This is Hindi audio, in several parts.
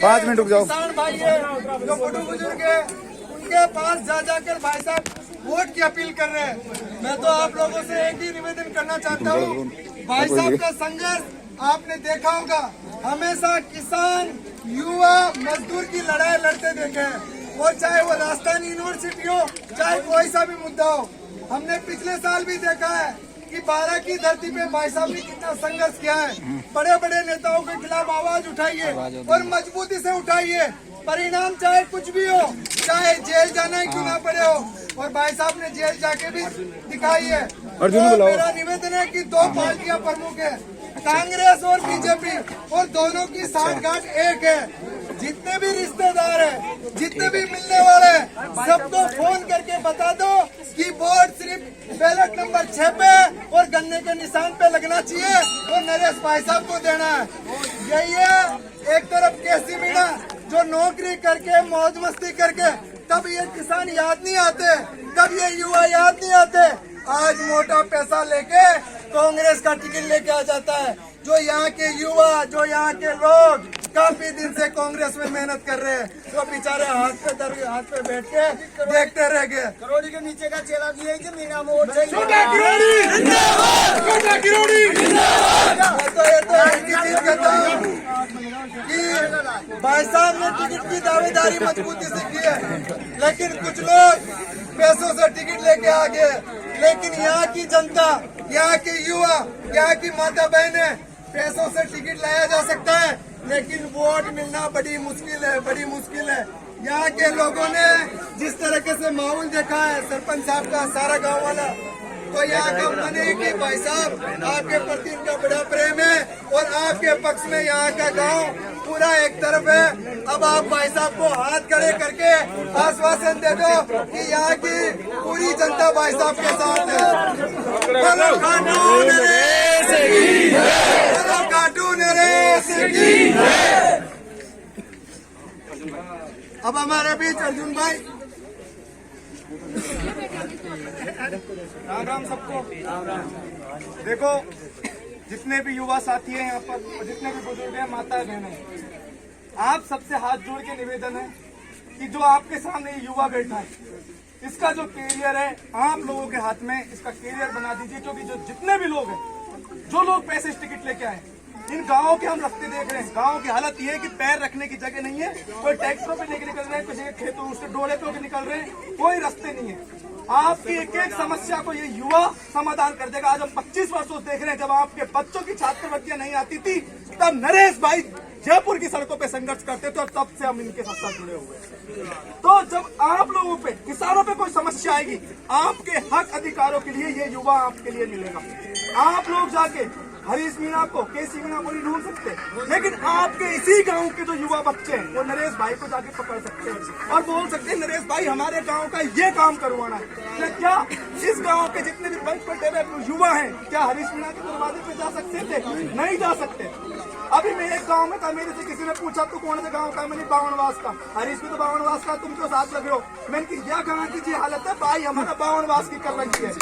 5 मिनट रुक जाओ। किसान भाई है जो बड़े बुजुर्ग है उनके पास जा जाकर भाई साहब वोट की अपील कर रहे हैं। मैं तो आप लोगों से एक ही निवेदन करना चाहता हूँ, भाई साहब का संघर्ष आपने देखा होगा, हमेशा किसान युवा मजदूर की लड़ाई लड़ते देखे हैं, और चाहे वो राजस्थान यूनिवर्सिटी हो चाहे कोई सा भी मुद्दा हो। हमने पिछले साल भी देखा है कि 12 की धरती पे भाई साहब ने कितना संघर्ष किया है। बड़े बड़े नेताओं के खिलाफ आवाज उठाइए और मजबूती से उठाइए, परिणाम चाहे कुछ भी हो, चाहे जेल जाना ही क्यों ना पड़े हो, और भाई साहब ने जेल जाके भी दिखाई है। तो मेरा निवेदन है कि 2 पार्टियां प्रमुख है, कांग्रेस और बीजेपी, और दोनों की साठगांठ एक है। जितने भी रिश्तेदार हैं, जितने भी मिलने वाले हैं, सबको फोन करके बता दो कि वोट सिर्फ बैलेट नंबर 6 पे और गन्ने के निशान पे लगना चाहिए और नरेश भाई साहब को देना है। यही है। एक तरफ केसी मीणा जो नौकरी करके मौज मस्ती करके, तब ये किसान याद नहीं आते, तब ये युवा याद नहीं आते। आज मोटा पैसा लेके कांग्रेस का टिकट लेके आ जाता है। जो यहाँ के युवा, जो यहाँ के लोग काफी दिन से कांग्रेस में मेहनत कर रहे हैं, तो बेचारे हाथ पे बैठ के देखते रह गए। करोड़ी के नीचे का चेला दिए कि मीना मोड़ मैं तो ये तो एक ही चीज कहता हूँ कि भाई साहब ने टिकट की दावेदारी मजबूती से की है, लेकिन कुछ लोग पैसों से टिकट लेके आ गए। लेकिन यहाँ की जनता, यहाँ के युवा, यहाँ की माता बहनें, पैसों से टिकट लाया जा सकता है, लेकिन वोट मिलना बड़ी मुश्किल है, बड़ी मुश्किल है। यहाँ के लोगों ने जिस तरीके से माहौल देखा है, सरपंच साहब का, सारा गांव वाला, तो यहाँ का मन है कि भाई साहब आपके प्रति इनका बड़ा प्रेम है और आपके पक्ष में यहाँ का गांव पूरा एक तरफ है। अब आप भाई साहब को हाथ खड़े करके आश्वासन दे दो कि यहाँ की पूरी जनता भाई साहब के साथ है। बोलो खाटू नरेश की जय, बोलो खाटू नरेश की जय। अब हमारे बीच अर्जुन भाई। राम राम सबको। देखो, जितने भी युवा साथी हैं यहाँ पर और जितने भी बुजुर्ग हैं, माता बहनें, आप सबसे हाथ जोड़ के निवेदन है कि जो आपके सामने ये युवा बैठा है, इसका जो कैरियर है आप लोगों के हाथ में, इसका कैरियर बना दीजिए। क्योंकि जो जितने भी लोग हैं, जो लोग पैसे टिकट लेके आए, इन गांवों के हम रास्ते देख रहे हैं, गांव की हालत ये है कि पैर रखने की जगह नहीं है। कोई ट्रैक्टरों पे लेके निकल रहे हैं, किसी के खेतों से डोले पे निकल रहे हैं, कोई रास्ते नहीं है। आपकी एक एक समस्या को ये युवा समाधान कर देगा। आज हम 25 वर्षों से देख रहे हैं, जब आपके बच्चों की छात्रवृत्तियां नहीं आती थी, तब नरेश भाई जयपुर की सड़कों पे संघर्ष करते थे, और तब से हम इनके साथ जुड़े हुए हैं। तो जब आप लोगों पे, किसानों पे कोई समस्या आएगी, आपके हक अधिकारों के लिए ये युवा आपके लिए मिलेगा। आप लोग जाके हरीश मीणा को, केसी मीणा को नहीं ढूंढ सकते, लेकिन आपके इसी गांव के जो युवा बच्चे हैं, वो नरेश भाई को जाके पकड़ सकते हैं और बोल सकते हैं नरेश भाई हमारे गांव का ये काम करवाना है। क्या इस गांव के जितने भी बड़े बड़े युवा हैं, क्या हरीश मीणा के दरवाजे पे जा सकते थे? नहीं जा सकते। अभी मैं एक गांव में था, मेरे से किसी ने पूछा तू कौन से गांव का? मैंने बावनवास का। हरीश भी तो बावनवास का, तुम तो साथ लगे हो। मैंने कि यह गांव की जी हालत है भाई, हमारा बावनवास की कर रही है।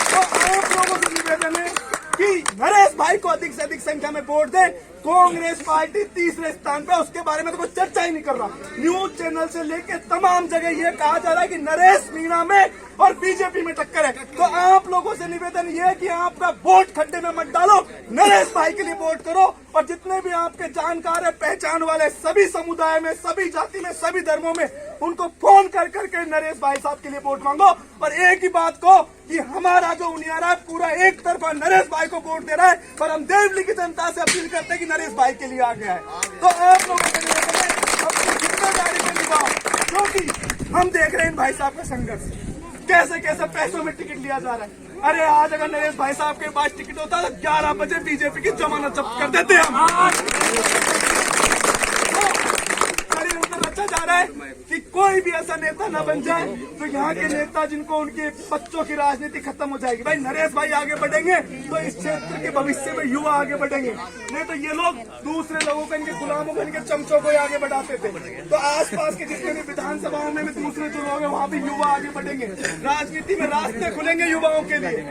तो आप लोगों से निवेदन है कि नरेश भाई को अधिक से अधिक संख्या में वोट दें। कांग्रेस पार्टी तीसरे स्थान पे, उसके बारे में तो कोई चर्चा ही नहीं कर रहा। न्यूज चैनल से लेके तमाम जगह ये कहा जा रहा है कि नरेश मीणा में और बीजेपी में टक्कर है। तो आप लोगों से निवेदन ये है कि आपका वोट खड्डे में मत डालो, नरेश भाई के लिए वोट करो। और जितने भी आपके जानकार है, पहचान वाले, सभी समुदाय में, सभी जाति में, सभी धर्मों में, उनको फोन कर करके नरेश भाई साहब के लिए वोट मांगो। और एक ही बात को कि हमारा जो उनियारा है पूरा एक तरफा नरेश भाई को वोट दे रहा है, पर हम देवली की जनता से अपील करते हैं कि नरेश भाई के लिए आ गया है। तो आप लोगों के लिए अपनी जिम्मेदारी को निभाओ, क्योंकि हम देख रहे हैं भाई साहब का संघर्ष, कैसे कैसे पैसों में टिकट लिया जा रहा है। अरे आज अगर नरेश भाई साहब के पास टिकट होता तो 11 बजे बीजेपी की जमानत जब्त कर देते हम। चाह रहा है कि कोई भी ऐसा नेता न बन जाए तो यहाँ के नेता जिनको उनके बच्चों की राजनीति खत्म हो जाएगी। भाई नरेश भाई आगे बढ़ेंगे तो इस क्षेत्र के भविष्य में युवा आगे बढ़ेंगे, नहीं तो ये लोग दूसरे लोगों को, इनके गुलामों को, इनके चमचों को आगे बढ़ाते थे। तो आसपास के जितने भी विधानसभाओं में भी दूसरे जो लोग हैं वहाँ भी युवा आगे बढ़ेंगे, राजनीति में रास्ते खुलेंगे युवाओं के लिए।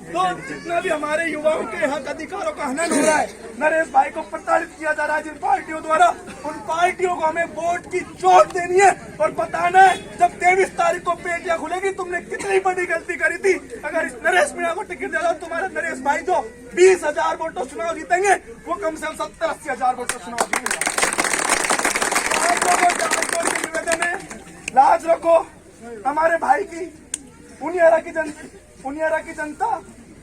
तो जितना भी हमारे युवाओं के हक अधिकारों का हनन हो रहा है, नरेश भाई को प्रताड़ित किया जा रहा है जिन पार्टियों द्वारा, उन पार्टियों को हमें वोट की चोट देनी है और बताना है जब 23 तारीख को पेटियां खुलेगी तुमने कितनी बड़ी गलती करी थी। अगर इस नरेश मीणा को टिकट दे दो, तुम्हारे नरेश भाई जो 20,000 वोटों चुनाव जीतेंगे वो कम से कम 70-80 हजार वोटों चुनाव जीतेंगे। आप लोगों को निवेदन है, लाज रखो हमारे भाई की, उनियारा की जनता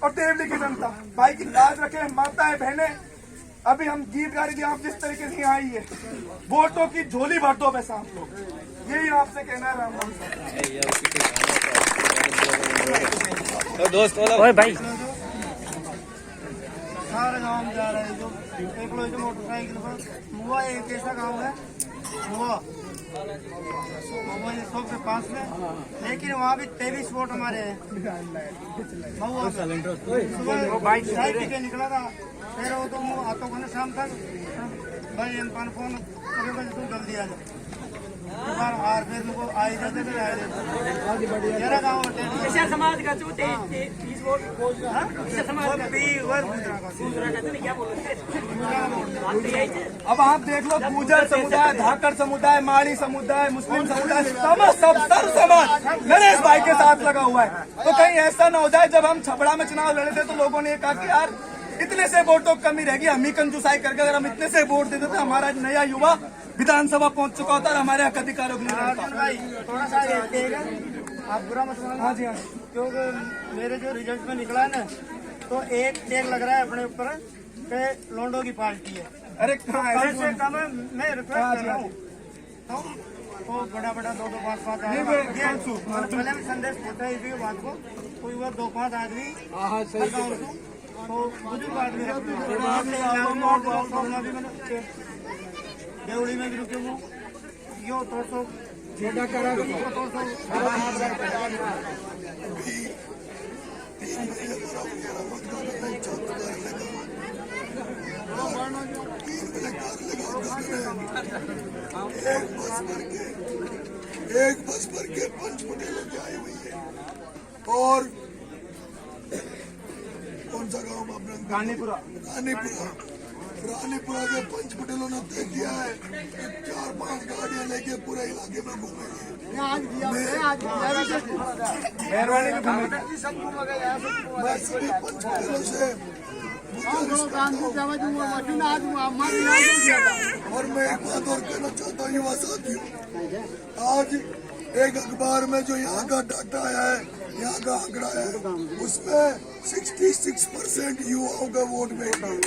और देवली की जनता, भाई की लाज रखे। माताएं बहनें, अभी हम गीत गा रही थी, आप जिस तरीके से आई है, वोटों की झोली भर दो पैसा आप लोग, यही आपसे कहना है राम दोस्त ओए भाई सारे गाँव में जा रहे हैं जो एक लोग मोटरसाइकिल पर मुआ, एक ऐसा गाँव है मुआ ये 100 के पास में, लेकिन वहाँ भी 23 वोट हमारे हैं। सुबह चाय पी के निकला था, फिर वो तो हाथों को शाम तक भाई एम फोन तू जल्दी आ जाओ, और फिर मुझको आई जाते फिर आए जाते मेरा गाँव समाज का अब आप देख लो, गुर्जर समुदाय, धाकड़ समुदाय, माड़ी समुदाय, मुस्लिम समुदाय, सब समाज नरेश भाई के साथ लगा हुआ है। तो कहीं ऐसा ना हो जाए, जब हम छपड़ा में चुनाव लड़े थे तो लोगों ने कहा कि यार इतने से वोटों की कमी रहेगी, हम ही कंजूसाई करके अगर हम इतने से वोट देते तो हमारा नया युवा विधानसभा पहुंच चुका होता और हमारे हक अधिकारों के लिए। थोड़ा सा आप बुरा मत मानो। हाँ जी हाँ, क्योंकि मेरे जो रिजल्ट में निकला है ना, तो एक टैग लग रहा है अपने ऊपर कि लोंडो की पार्टी है। अरे कहाँ ऐसे कम है, मैं रिक्वेस्ट कर रहा हूँ तो बड़ा 2-5 पहले भी संदेश होता है इसी बात को, कोई वो 2-5 आदमी तो बुजुर्ग आदमी देवड़ी में भी रुके हूँ, यो 200 एक बस भर के 5 पटेलों की आई हुई है। और कौन सा गांव में अपना रानीपुरा के 5 पटेलों ने तय किया है कि 4-5 गाड़ियां लेके पूरे इलाके में घूमेंगे। मैं सभी 5 पटेलों से और मैं एक बात और कहना चाहता हूँ युवा साथियों, आज एक अखबार में जो यहाँ का डाटा आया है, यहाँ का आंकड़ा है, उसमें 66% युवाओं का वोट बैंक है।